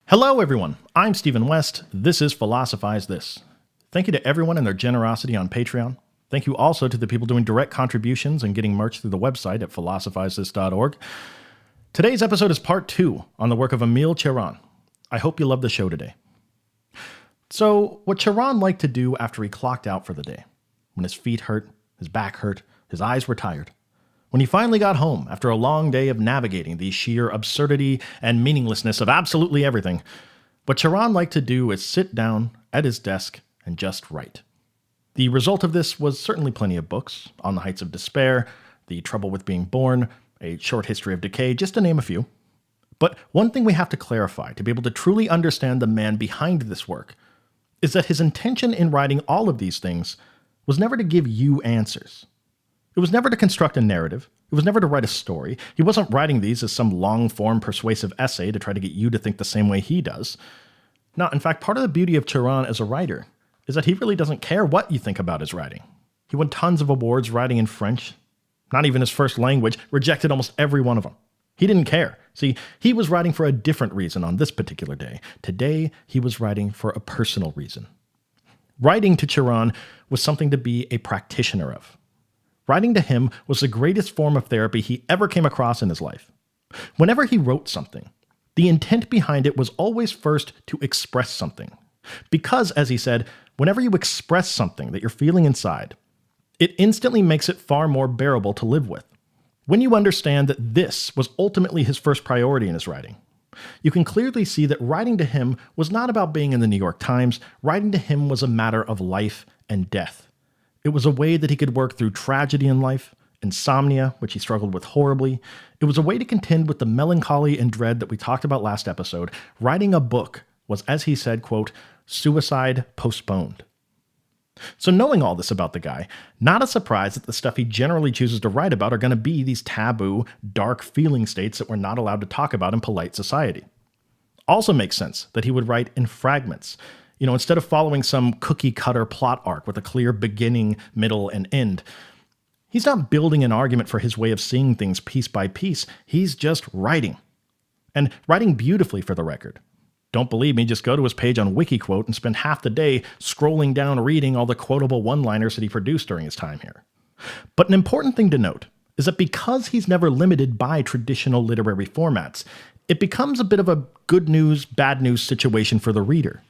Hello everyone, I'm Stephen West, this is Philosophize This. Thank you to everyone and their generosity on Patreon. Thank you also to the people doing direct contributions and getting merch through the website at philosophizethis.org. Today's episode is part 2 on the work of Emil Cioran. I hope you love the show today. So, what Cioran liked to do after he clocked out for the day, when his feet hurt, his back hurt, his eyes were tired, when he finally got home after a long day of navigating the sheer absurdity and meaninglessness of absolutely everything, what Cioran liked to do is sit down at his desk and just write. The result of this was certainly plenty of books: On the Heights of Despair, The Trouble with Being Born, A Short History of Decay, just to name a few. But one thing we have to clarify to be able to truly understand the man behind this work is that his intention in writing all of these things was never to give you answers. It was never to construct a narrative. It was never to write a story. He wasn't writing these as some long-form persuasive essay to try to get you to think the same way he does. No, in fact, part of the beauty of Cioran as a writer is that he really doesn't care what you think about his writing. He won tons of awards writing in French, not even his first language, rejected almost every one of them. He didn't care. See, he was writing for a different reason on this particular day. Today, he was writing for a personal reason. Writing to Cioran was something to be a practitioner of. Writing to him was the greatest form of therapy he ever came across in his life. Whenever he wrote something, the intent behind it was always first to express something. Because, as he said, whenever you express something that you're feeling inside, it instantly makes it far more bearable to live with. When you understand that this was ultimately his first priority in his writing, you can clearly see that writing to him was not about being in the New York Times. Writing to him was a matter of life and death. It was a way that he could work through tragedy in life, insomnia, which he struggled with horribly. It was a way to contend with the melancholy and dread that we talked about last episode. Writing a book was, as he said, quote, suicide postponed. So knowing all this about the guy, not a surprise that the stuff he generally chooses to write about are going to be these taboo, dark feeling states that we're not allowed to talk about in polite society. Also makes sense that he would write in fragments. Instead of following some cookie-cutter plot arc with a clear beginning, middle, and end. He's not building an argument for his way of seeing things piece by piece. He's just writing. And writing beautifully, for the record. Don't believe me, just go to his page on Wikiquote and spend half the day scrolling down reading all the quotable one-liners that he produced during his time here. But an important thing to note is that because he's never limited by traditional literary formats, it becomes a bit of a good news, bad news situation for the reader.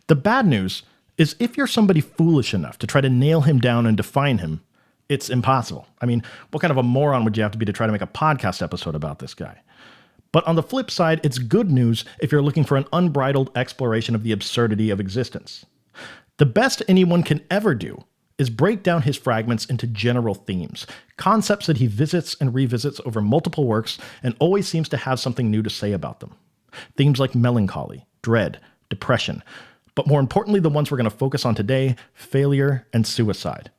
The bad news is if you're somebody foolish enough to try to nail him down and define him, it's impossible. I mean, what kind of a moron would you have to be to try to make a podcast episode about this guy? But on the flip side, it's good news if you're looking for an unbridled exploration of the absurdity of existence. The best anyone can ever do is break down his fragments into general themes, concepts that he visits and revisits over multiple works and always seems to have something new to say about them. Themes like melancholy, dread, depression, but more importantly, the ones we're going to focus on today, failure and suicide.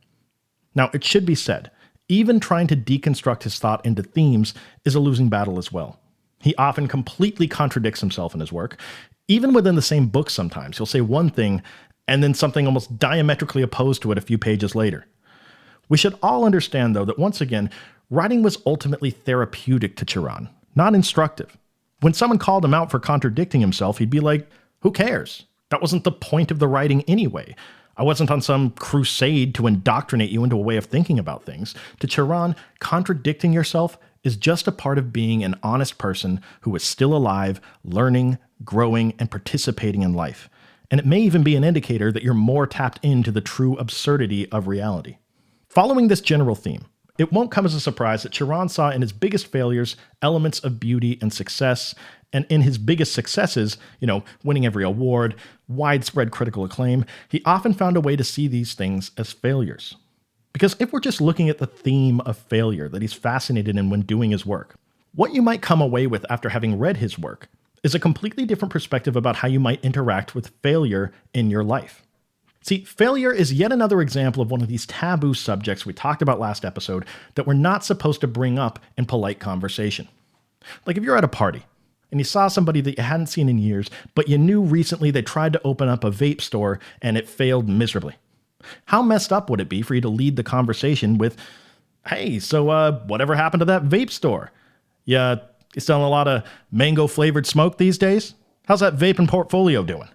Now, it should be said, even trying to deconstruct his thought into themes is a losing battle as well. He often completely contradicts himself in his work. Even within the same book sometimes, he'll say one thing and then something almost diametrically opposed to it a few pages later. We should all understand, though, that once again, writing was ultimately therapeutic to Cioran, not instructive. When someone called him out for contradicting himself, he'd be like, who cares? That wasn't the point of the writing anyway. I wasn't on some crusade to indoctrinate you into a way of thinking about things. To Cioran, contradicting yourself is just a part of being an honest person who is still alive, learning, growing, and participating in life. And it may even be an indicator that you're more tapped into the true absurdity of reality. Following this general theme, it won't come as a surprise that Cioran saw in his biggest failures elements of beauty and success, and in his biggest successes, winning every award, widespread critical acclaim, he often found a way to see these things as failures. Because if we're just looking at the theme of failure that he's fascinated in when doing his work, what you might come away with after having read his work is a completely different perspective about how you might interact with failure in your life. See, failure is yet another example of one of these taboo subjects we talked about last episode that we're not supposed to bring up in polite conversation. Like if you're at a party and you saw somebody that you hadn't seen in years, but you knew recently they tried to open up a vape store and it failed miserably. How messed up would it be for you to lead the conversation with, hey, so whatever happened to that vape store? You selling a lot of mango flavored smoke these days? How's that vape and portfolio doing?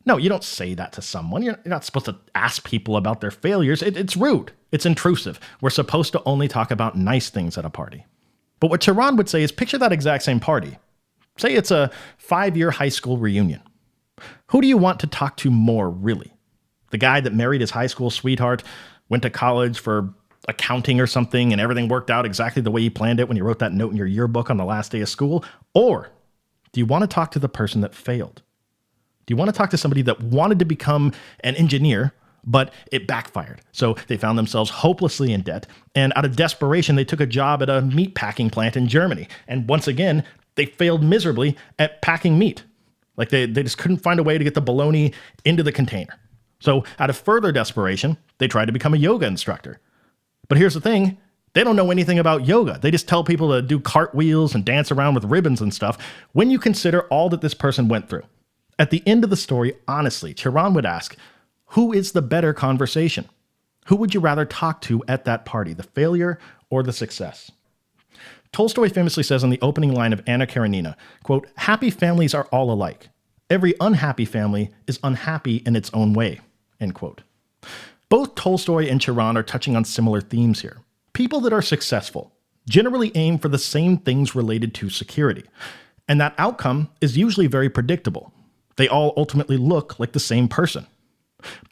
No, you don't say that to someone. You're not supposed to ask people about their failures. It's rude. It's intrusive. We're supposed to only talk about nice things at a party. But what Cioran would say is picture that exact same party. Say it's a 5-year high school reunion. Who do you want to talk to more, really? The guy that married his high school sweetheart, went to college for accounting or something, and everything worked out exactly the way he planned it when you wrote that note in your yearbook on the last day of school? Or do you want to talk to the person that failed? Do you want to talk to somebody that wanted to become an engineer, but it backfired? So they found themselves hopelessly in debt, and out of desperation, they took a job at a meat packing plant in Germany. And once again, they failed miserably at packing meat. Like they just couldn't find a way to get the bologna into the container. So out of further desperation, they tried to become a yoga instructor. But here's the thing. They don't know anything about yoga. They just tell people to do cartwheels and dance around with ribbons and stuff when you consider all that this person went through. At the end of the story, honestly, Cioran would ask, who is the better conversation? Who would you rather talk to at that party, the failure or the success? Tolstoy famously says in the opening line of Anna Karenina, quote, "Happy families are all alike. Every unhappy family is unhappy in its own way," end quote. Both Tolstoy and Cioran are touching on similar themes here. People that are successful generally aim for the same things related to security, and that outcome is usually very predictable. They all ultimately look like the same person.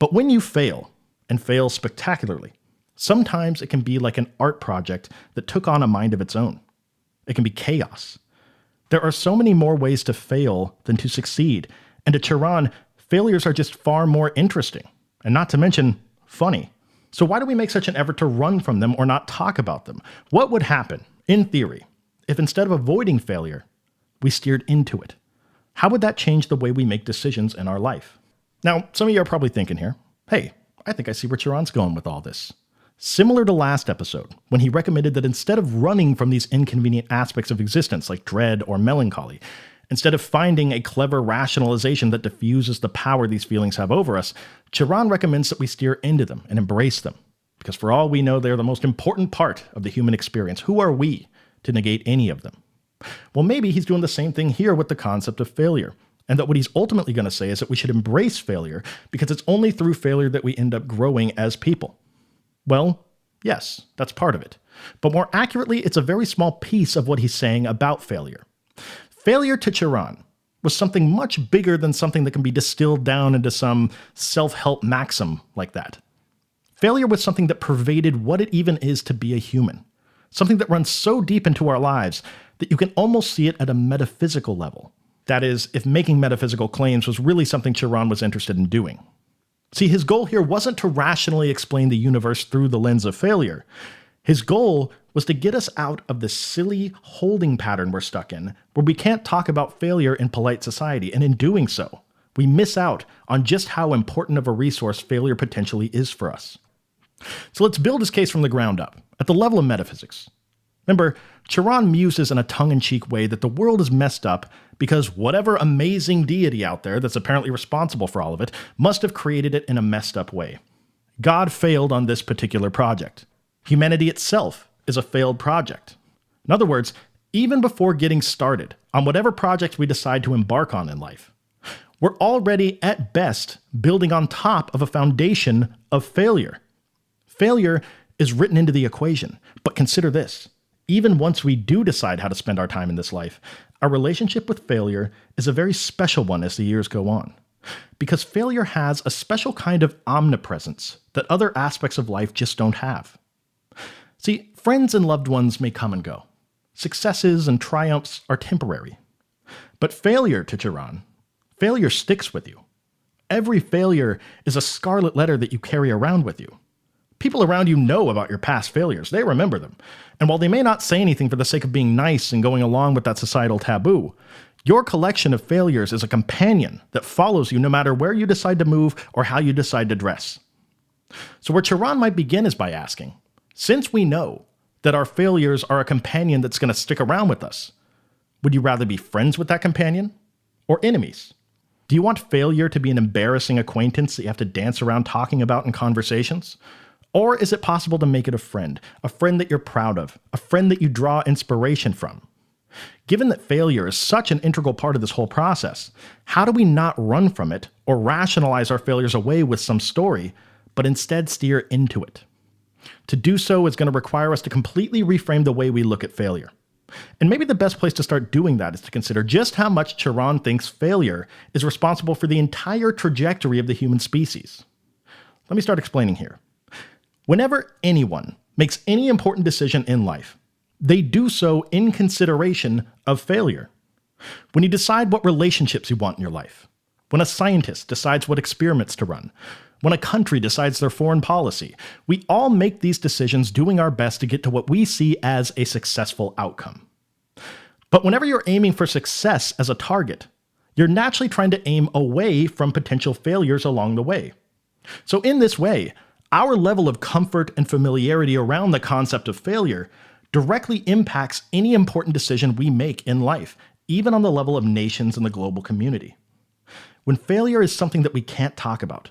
But when you fail, and fail spectacularly, sometimes it can be like an art project that took on a mind of its own. It can be chaos. There are so many more ways to fail than to succeed, and to Cioran, failures are just far more interesting, and not to mention funny. So why do we make such an effort to run from them or not talk about them? What would happen, in theory, if instead of avoiding failure, we steered into it? How would that change the way we make decisions in our life? Now, some of you are probably thinking here, hey, I think I see where Cioran's going with all this. Similar to last episode, when he recommended that instead of running from these inconvenient aspects of existence like dread or melancholy, instead of finding a clever rationalization that diffuses the power these feelings have over us, Cioran recommends that we steer into them and embrace them. Because for all we know, they're the most important part of the human experience. Who are we to negate any of them? Well, maybe he's doing the same thing here with the concept of failure. And that what he's ultimately going to say is that we should embrace failure because it's only through failure that we end up growing as people. Well, yes, that's part of it. But more accurately, it's a very small piece of what he's saying about failure. Failure to Cioran was something much bigger than something that can be distilled down into some self-help maxim like that. Failure was something that pervaded what it even is to be a human. Something that runs so deep into our lives that you can almost see it at a metaphysical level. That is, if making metaphysical claims was really something Cioran was interested in doing. See, his goal here wasn't to rationally explain the universe through the lens of failure. His goal was to get us out of the silly holding pattern we're stuck in, where we can't talk about failure in polite society, and in doing so, we miss out on just how important of a resource failure potentially is for us. So let's build his case from the ground up, at the level of metaphysics. Remember, Cioran muses in a tongue-in-cheek way that the world is messed up because whatever amazing deity out there that's apparently responsible for all of it must have created it in a messed up way. God failed on this particular project. Humanity itself is a failed project. In other words, even before getting started on whatever project we decide to embark on in life, we're already, at best, building on top of a foundation of failure. Failure is written into the equation, but consider this. Even once we do decide how to spend our time in this life, our relationship with failure is a very special one as the years go on. Because failure has a special kind of omnipresence that other aspects of life just don't have. See, friends and loved ones may come and go. Successes and triumphs are temporary. But failure to Cioran, failure sticks with you. Every failure is a scarlet letter that you carry around with you. People around you know about your past failures. They remember them. And while they may not say anything for the sake of being nice and going along with that societal taboo, your collection of failures is a companion that follows you no matter where you decide to move or how you decide to dress. So where Cioran might begin is by asking, since we know that our failures are a companion that's going to stick around with us, would you rather be friends with that companion or enemies? Do you want failure to be an embarrassing acquaintance that you have to dance around talking about in conversations? Or is it possible to make it a friend that you're proud of, a friend that you draw inspiration from? Given that failure is such an integral part of this whole process, how do we not run from it or rationalize our failures away with some story, but instead steer into it? To do so is going to require us to completely reframe the way we look at failure. And maybe the best place to start doing that is to consider just how much Cioran thinks failure is responsible for the entire trajectory of the human species. Let me start explaining here. Whenever anyone makes any important decision in life, they do so in consideration of failure. When you decide what relationships you want in your life, when a scientist decides what experiments to run, when a country decides their foreign policy, we all make these decisions doing our best to get to what we see as a successful outcome. But whenever you're aiming for success as a target, you're naturally trying to aim away from potential failures along the way. So in this way, our level of comfort and familiarity around the concept of failure directly impacts any important decision we make in life, even on the level of nations and the global community. When failure is something that we can't talk about,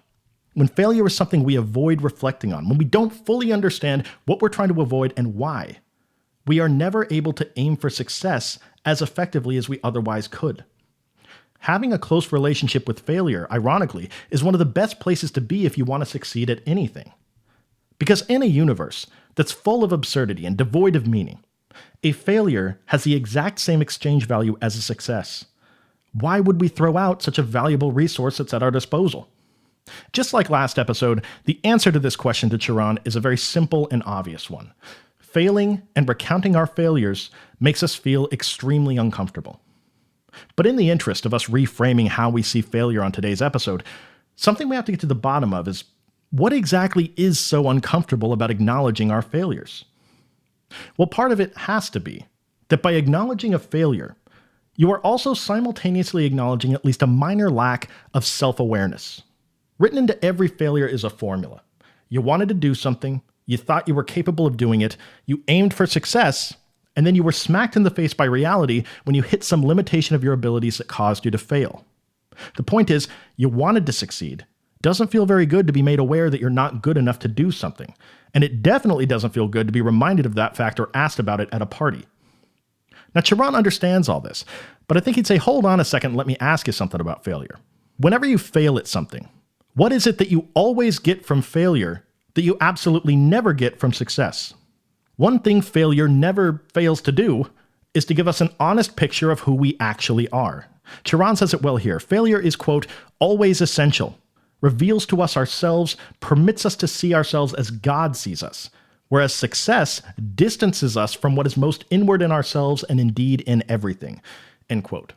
when failure is something we avoid reflecting on, when we don't fully understand what we're trying to avoid and why, we are never able to aim for success as effectively as we otherwise could. Having a close relationship with failure, ironically, is one of the best places to be if you want to succeed at anything. Because in a universe that's full of absurdity and devoid of meaning, a failure has the exact same exchange value as a success. Why would we throw out such a valuable resource that's at our disposal? Just like last episode, the answer to this question to Cioran is a very simple and obvious one. Failing and recounting our failures makes us feel extremely uncomfortable. But in the interest of us reframing how we see failure on today's episode, something we have to get to the bottom of is what exactly is so uncomfortable about acknowledging our failures? Well, part of it has to be that by acknowledging a failure, you are also simultaneously acknowledging at least a minor lack of self-awareness. Written into every failure is a formula. You wanted to do something, you thought you were capable of doing it, you aimed for success, and then you were smacked in the face by reality when you hit some limitation of your abilities that caused you to fail. The point is, you wanted to succeed. It doesn't feel very good to be made aware that you're not good enough to do something. And it definitely doesn't feel good to be reminded of that fact or asked about it at a party. Now, Cioran understands all this, but I think he'd say, hold on a second, let me ask you something about failure. Whenever you fail at something, what is it that you always get from failure that you absolutely never get from success? One thing failure never fails to do is to give us an honest picture of who we actually are. Cioran says it well here. Failure is, quote, always essential, reveals to us ourselves, permits us to see ourselves as God sees us, whereas success distances us from what is most inward in ourselves and indeed in everything, end quote.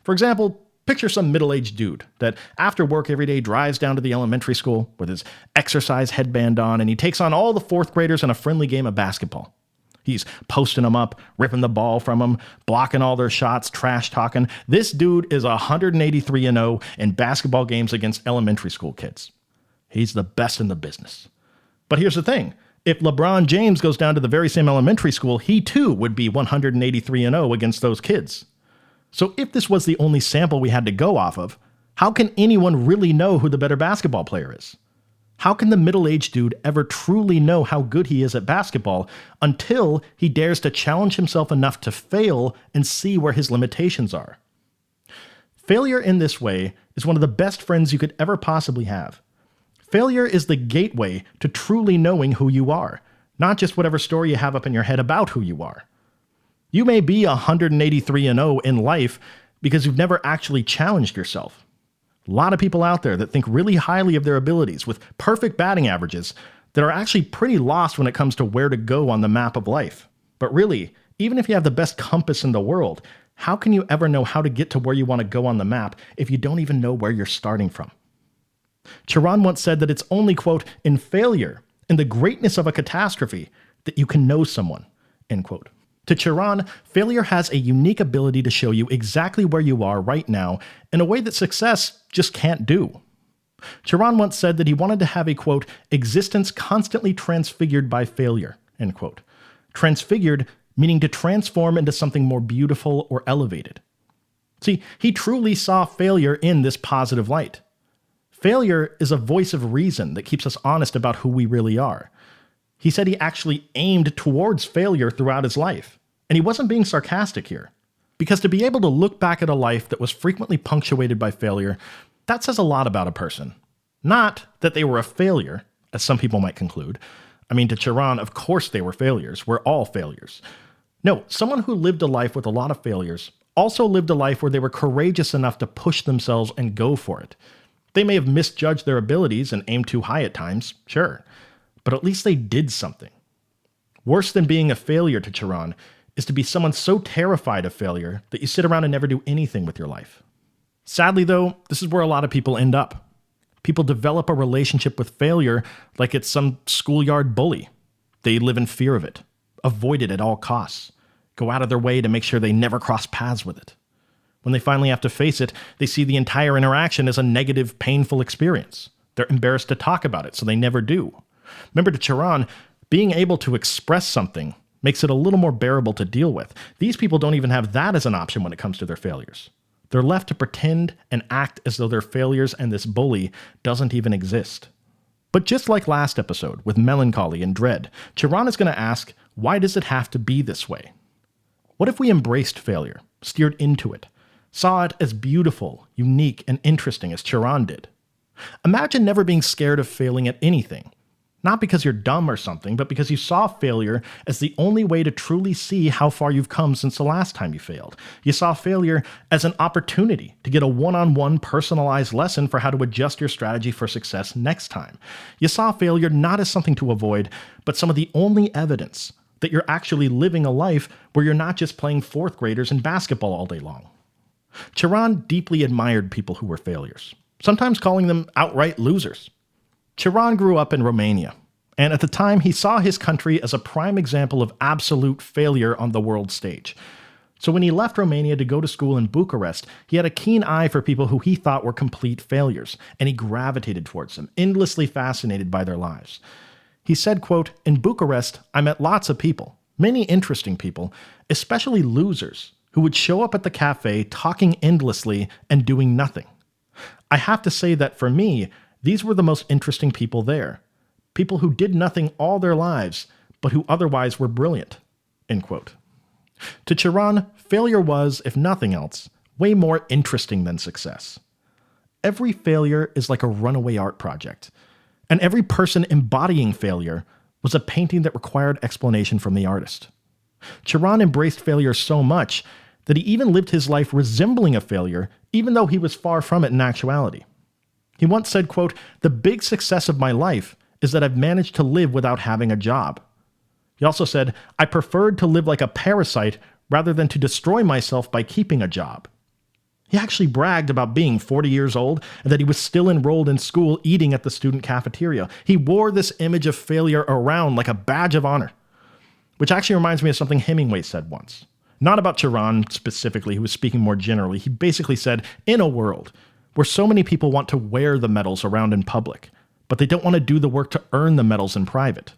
For example, picture some middle-aged dude that after work every day drives down to the elementary school with his exercise headband on, and he takes on all the fourth graders in a friendly game of basketball. He's posting them up, ripping the ball from them, blocking all their shots, trash talking. This dude is 183-0 in basketball games against elementary school kids. He's the best in the business. But here's the thing. If LeBron James goes down to the very same elementary school, he too would be 183-0 against those kids. So if this was the only sample we had to go off of, how can anyone really know who the better basketball player is? How can the middle-aged dude ever truly know how good he is at basketball until he dares to challenge himself enough to fail and see where his limitations are? Failure in this way is one of the best friends you could ever possibly have. Failure is the gateway to truly knowing who you are, not just whatever story you have up in your head about who you are. You may be 183-0 in life because you've never actually challenged yourself. A lot of people out there that think really highly of their abilities with perfect batting averages that are actually pretty lost when it comes to where to go on the map of life. But really, even if you have the best compass in the world, how can you ever know how to get to where you want to go on the map if you don't even know where you're starting from? Cioran once said that it's only, quote, in failure, in the greatness of a catastrophe, that you can know someone, end quote. To Cioran, failure has a unique ability to show you exactly where you are right now in a way that success just can't do. Cioran once said that he wanted to have a, quote, existence constantly transfigured by failure, end quote. Transfigured meaning to transform into something more beautiful or elevated. See, he truly saw failure in this positive light. Failure is a voice of reason that keeps us honest about who we really are. He said he actually aimed towards failure throughout his life. And he wasn't being sarcastic here. Because to be able to look back at a life that was frequently punctuated by failure, that says a lot about a person. Not that they were a failure, as some people might conclude. I mean, to Cioran, of course they were failures. We're all failures. No, someone who lived a life with a lot of failures also lived a life where they were courageous enough to push themselves and go for it. They may have misjudged their abilities and aimed too high at times, sure, but at least they did something. Worse than being a failure to Cioran is to be someone so terrified of failure that you sit around and never do anything with your life. Sadly, though, this is where a lot of people end up. People develop a relationship with failure like it's some schoolyard bully. They live in fear of it, avoid it at all costs, go out of their way to make sure they never cross paths with it. When they finally have to face it, they see the entire interaction as a negative, painful experience. They're embarrassed to talk about it, so they never do. Remember, to Cioran, being able to express something makes it a little more bearable to deal with. These people don't even have that as an option when it comes to their failures. They're left to pretend and act as though their failures and this bully doesn't even exist. But just like last episode with melancholy and dread, Cioran is going to ask, why does it have to be this way? What if we embraced failure, steered into it, saw it as beautiful, unique, and interesting as Cioran did? Imagine never being scared of failing at anything. Not because you're dumb or something, but because you saw failure as the only way to truly see how far you've come since the last time you failed. You saw failure as an opportunity to get a one-on-one personalized lesson for how to adjust your strategy for success next time. You saw failure not as something to avoid, but some of the only evidence that you're actually living a life where you're not just playing fourth graders in basketball all day long. Cioran deeply admired people who were failures, sometimes calling them outright losers. Cioran grew up in Romania, and at the time he saw his country as a prime example of absolute failure on the world stage. So when he left Romania to go to school in Bucharest, he had a keen eye for people who he thought were complete failures, and he gravitated towards them, endlessly fascinated by their lives. He said, quote, "In Bucharest, I met lots of people, many interesting people, especially losers, who would show up at the cafe talking endlessly and doing nothing. I have to say that for me, these were the most interesting people there. People who did nothing all their lives, but who otherwise were brilliant." End quote. To Cioran, failure was, if nothing else, way more interesting than success. Every failure is like a runaway art project, and every person embodying failure was a painting that required explanation from the artist. Cioran embraced failure so much that he even lived his life resembling a failure, even though he was far from it in actuality. He once said, quote, "The big success of my life is that I've managed to live without having a job." He also said, "I preferred to live like a parasite rather than to destroy myself by keeping a job." He actually bragged about being 40 years old and that he was still enrolled in school eating at the student cafeteria. He wore this image of failure around like a badge of honor, which actually reminds me of something Hemingway said once. Not about Cioran specifically, he was speaking more generally. He basically said, in a world where so many people want to wear the medals around in public, but they don't want to do the work to earn the medals in private.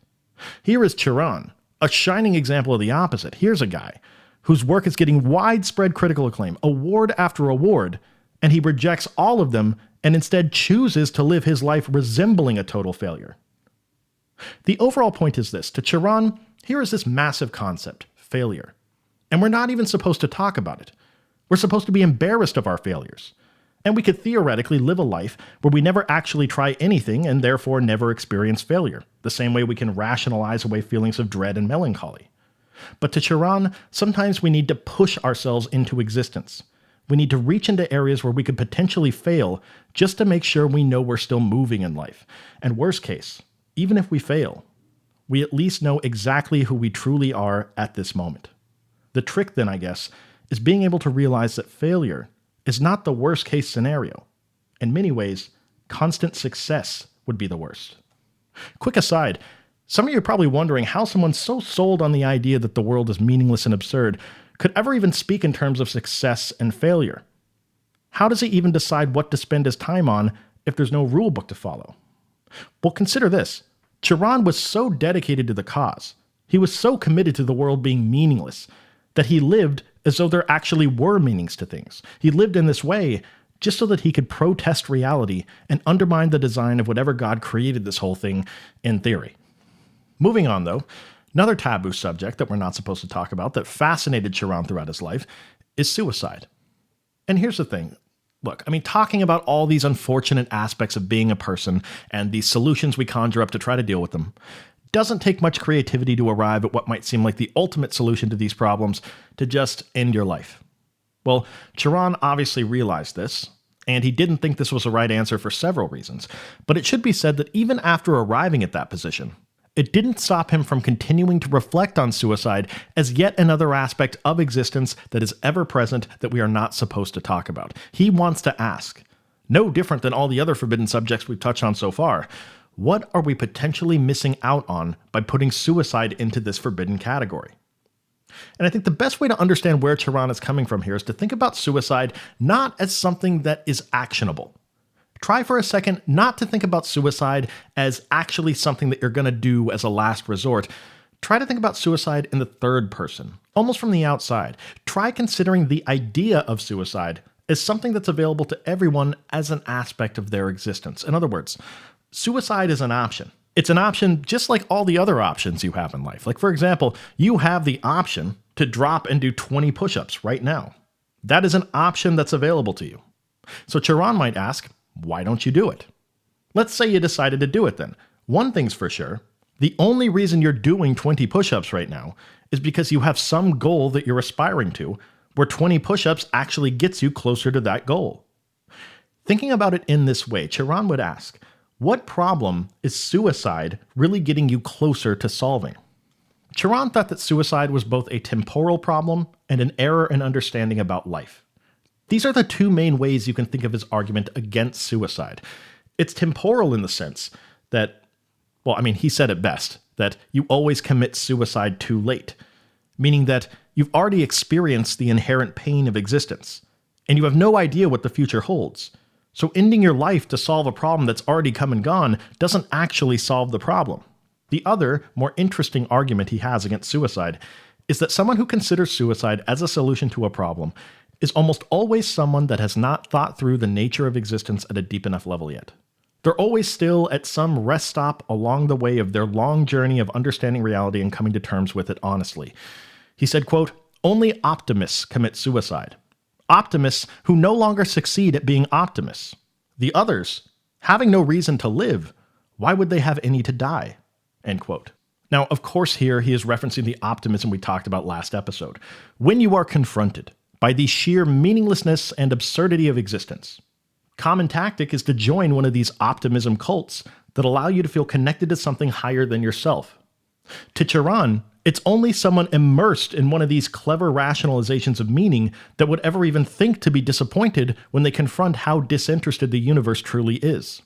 Here is Cioran, a shining example of the opposite. Here's a guy whose work is getting widespread critical acclaim, award after award, and he rejects all of them and instead chooses to live his life resembling a total failure. The overall point is this. To Cioran, here is this massive concept, failure. And we're not even supposed to talk about it. We're supposed to be embarrassed of our failures. And we could theoretically live a life where we never actually try anything and therefore never experience failure, the same way we can rationalize away feelings of dread and melancholy. But to Cioran, sometimes we need to push ourselves into existence. We need to reach into areas where we could potentially fail just to make sure we know we're still moving in life. And worst case, even if we fail, we at least know exactly who we truly are at this moment. The trick then, I guess, is being able to realize that failure is not the worst case scenario. In many ways, constant success would be the worst. Quick aside, some of you are probably wondering how someone so sold on the idea that the world is meaningless and absurd could ever even speak in terms of success and failure. How does he even decide what to spend his time on if there's no rule book to follow? Well, consider this. Cioran was so dedicated to the cause, he was so committed to the world being meaningless, that he lived as though there actually were meanings to things. He lived in this way just so that he could protest reality and undermine the design of whatever God created this whole thing in theory. Moving on, though, Another taboo subject that we're not supposed to talk about that fascinated Cioran throughout his life is suicide. And here's the thing. Look, talking about all these unfortunate aspects of being a person and the solutions we conjure up to try to deal with them doesn't take much creativity to arrive at what might seem like the ultimate solution to these problems, to just end your life. Well, Cioran obviously realized this, and he didn't think this was the right answer for several reasons, but it should be said that even after arriving at that position, it didn't stop him from continuing to reflect on suicide as yet another aspect of existence that is ever present that we are not supposed to talk about. He wants to ask, no different than all the other forbidden subjects we've touched on so far, what are we potentially missing out on by putting suicide into this forbidden category? And I think the best way to understand where Cioran is coming from here is to think about suicide not as something that is actionable. Try for a second not to think about suicide as actually something that you're going to do as a last resort. Try to think about suicide in the third person, almost from the outside. Try considering the idea of suicide as something that's available to everyone as an aspect of their existence. In other words, suicide is an option. It's an option just like all the other options you have in life. Like, for example, you have the option to drop and do 20 push-ups right now. That is an option that's available to you. So Cioran might ask, why don't you do it? Let's say you decided to do it then. One thing's for sure, the only reason you're doing 20 push-ups right now is because you have some goal that you're aspiring to, where 20 push-ups actually gets you closer to that goal. Thinking about it in this way, Cioran would ask, what problem is suicide really getting you closer to solving? Cioran thought that suicide was both a temporal problem and an error in understanding about life. These are the two main ways you can think of his argument against suicide. It's temporal in the sense that, he said it best, that you always commit suicide too late, meaning that you've already experienced the inherent pain of existence, and you have no idea what the future holds. So ending your life to solve a problem that's already come and gone doesn't actually solve the problem. The other, more interesting argument he has against suicide is that someone who considers suicide as a solution to a problem is almost always someone that has not thought through the nature of existence at a deep enough level yet. They're always still at some rest stop along the way of their long journey of understanding reality and coming to terms with it honestly. He said, quote, "Only optimists commit suicide. Optimists who no longer succeed at being optimists. The others, having no reason to live, why would they have any to die?" End quote. Now, of course, here he is referencing the optimism we talked about last episode. When you are confronted by the sheer meaninglessness and absurdity of existence, common tactic is to join one of these optimism cults that allow you to feel connected to something higher than yourself. To Cioran, it's only someone immersed in one of these clever rationalizations of meaning that would ever even think to be disappointed when they confront how disinterested the universe truly is.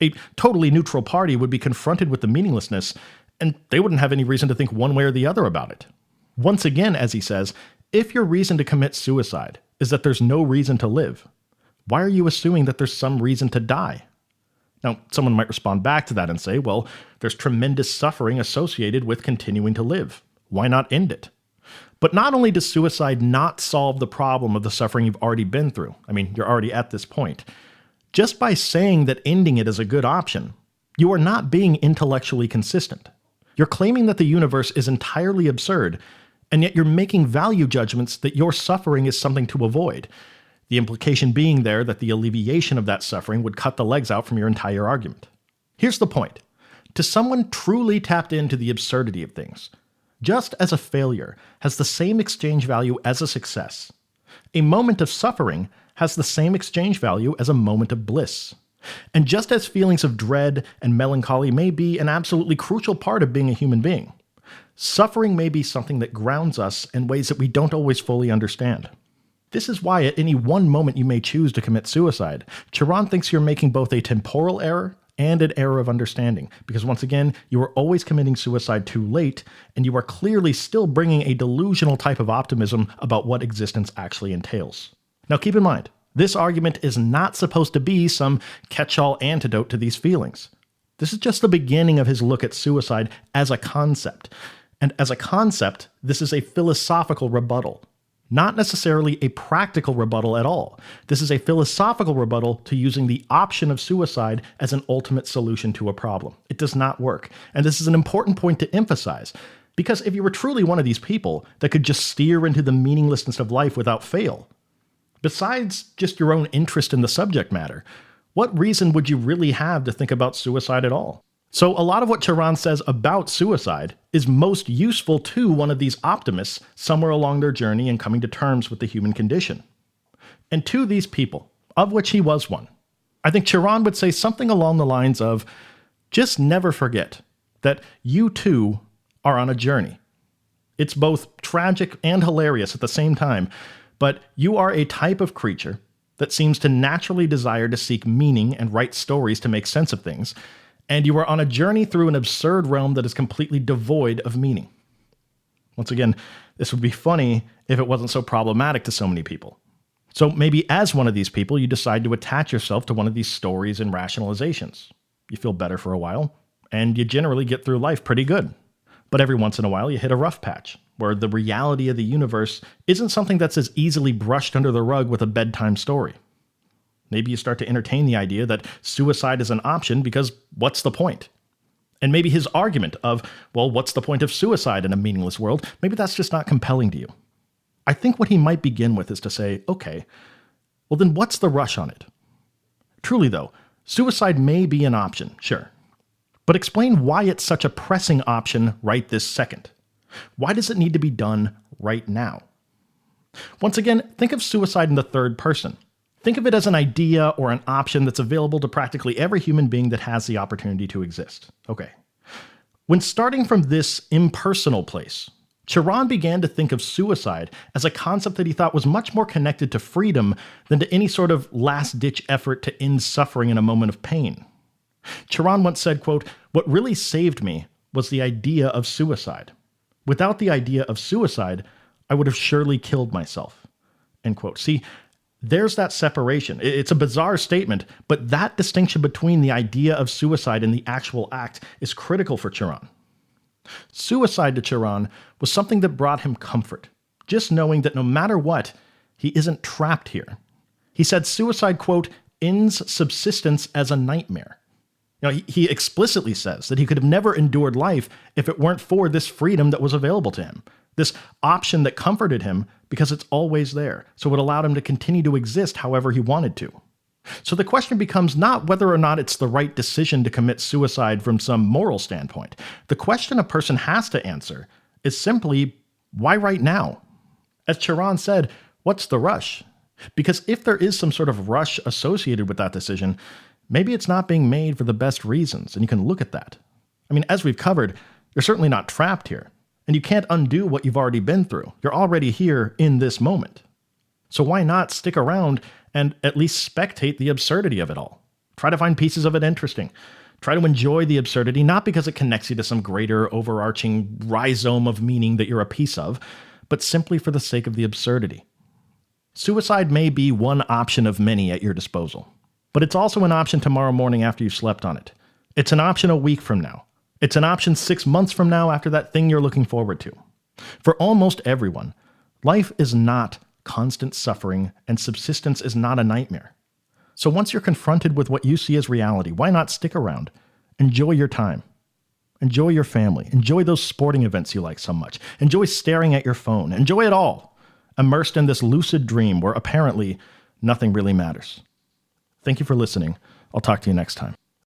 A totally neutral party would be confronted with the meaninglessness, and they wouldn't have any reason to think one way or the other about it. Once again, as he says, if your reason to commit suicide is that there's no reason to live, why are you assuming that there's some reason to die? Now, someone might respond back to that and say, well, there's tremendous suffering associated with continuing to live. Why not end it? But not only does suicide not solve the problem of the suffering you've already been through, you're already at this point. Just by saying that ending it is a good option, you are not being intellectually consistent. You're claiming that the universe is entirely absurd, and yet you're making value judgments that your suffering is something to avoid. The implication being there that the alleviation of that suffering would cut the legs out from your entire argument. Here's the point. To someone truly tapped into the absurdity of things, just as a failure has the same exchange value as a success, a moment of suffering has the same exchange value as a moment of bliss. And just as feelings of dread and melancholy may be an absolutely crucial part of being a human being, suffering may be something that grounds us in ways that we don't always fully understand. This is why at any one moment you may choose to commit suicide, Cioran thinks you're making both a temporal error and an error of understanding, because once again, you are always committing suicide too late, and you are clearly still bringing a delusional type of optimism about what existence actually entails. Now keep in mind, this argument is not supposed to be some catch-all antidote to these feelings. This is just the beginning of his look at suicide as a concept. And as a concept, this is a philosophical rebuttal. Not necessarily a practical rebuttal at all. This is a philosophical rebuttal to using the option of suicide as an ultimate solution to a problem. It does not work. And this is an important point to emphasize. Because if you were truly one of these people that could just steer into the meaninglessness of life without fail, besides just your own interest in the subject matter, what reason would you really have to think about suicide at all? So a lot of what Cioran says about suicide is most useful to one of these optimists somewhere along their journey in coming to terms with the human condition. And to these people, of which he was one, I think Cioran would say something along the lines of, just never forget that you too are on a journey. It's both tragic and hilarious at the same time, but you are a type of creature that seems to naturally desire to seek meaning and write stories to make sense of things, and you are on a journey through an absurd realm that is completely devoid of meaning. Once again, this would be funny if it wasn't so problematic to so many people. So maybe as one of these people, you decide to attach yourself to one of these stories and rationalizations. You feel better for a while, and you generally get through life pretty good. But every once in a while, you hit a rough patch, where the reality of the universe isn't something that's as easily brushed under the rug with a bedtime story. Maybe you start to entertain the idea that suicide is an option because what's the point? And maybe his argument of, well, what's the point of suicide in a meaningless world? Maybe that's just not compelling to you. I think what he might begin with is to say, okay, well then what's the rush on it? Truly though, suicide may be an option, sure. But explain why it's such a pressing option right this second. Why does it need to be done right now? Once again, think of suicide in the third person. Think of it as an idea or an option that's available to practically every human being that has the opportunity to exist. Okay. When starting from this impersonal place, Cioran began to think of suicide as a concept that he thought was much more connected to freedom than to any sort of last-ditch effort to end suffering in a moment of pain. Cioran once said, quote, "What really saved me was the idea of suicide. Without the idea of suicide, I would have surely killed myself." End quote. See, there's that separation. It's a bizarre statement, but that distinction between the idea of suicide and the actual act is critical for Cioran. Suicide to Cioran was something that brought him comfort, just knowing that no matter what, he isn't trapped here. He said suicide, quote, "ends subsistence as a nightmare." You know, he explicitly says that he could have never endured life if it weren't for this freedom that was available to him. This option that comforted him because it's always there, so it allowed him to continue to exist however he wanted to. So the question becomes not whether or not it's the right decision to commit suicide from some moral standpoint. The question a person has to answer is simply, why right now? As Cioran said, what's the rush? Because if there is some sort of rush associated with that decision, maybe it's not being made for the best reasons, and you can look at that. I mean, as we've covered, you're certainly not trapped here. And you can't undo what you've already been through. You're already here in this moment. So why not stick around and at least spectate the absurdity of it all? Try to find pieces of it interesting. Try to enjoy the absurdity, not because it connects you to some greater overarching rhizome of meaning that you're a piece of, but simply for the sake of the absurdity. Suicide may be one option of many at your disposal, but it's also an option tomorrow morning after you've slept on it. It's an option a week from now. It's an option 6 months from now after that thing you're looking forward to. For almost everyone, life is not constant suffering and subsistence is not a nightmare. So once you're confronted with what you see as reality, why not stick around? Enjoy your time. Enjoy your family. Enjoy those sporting events you like so much. Enjoy staring at your phone. Enjoy it all. Immersed in this lucid dream where apparently nothing really matters. Thank you for listening. I'll talk to you next time.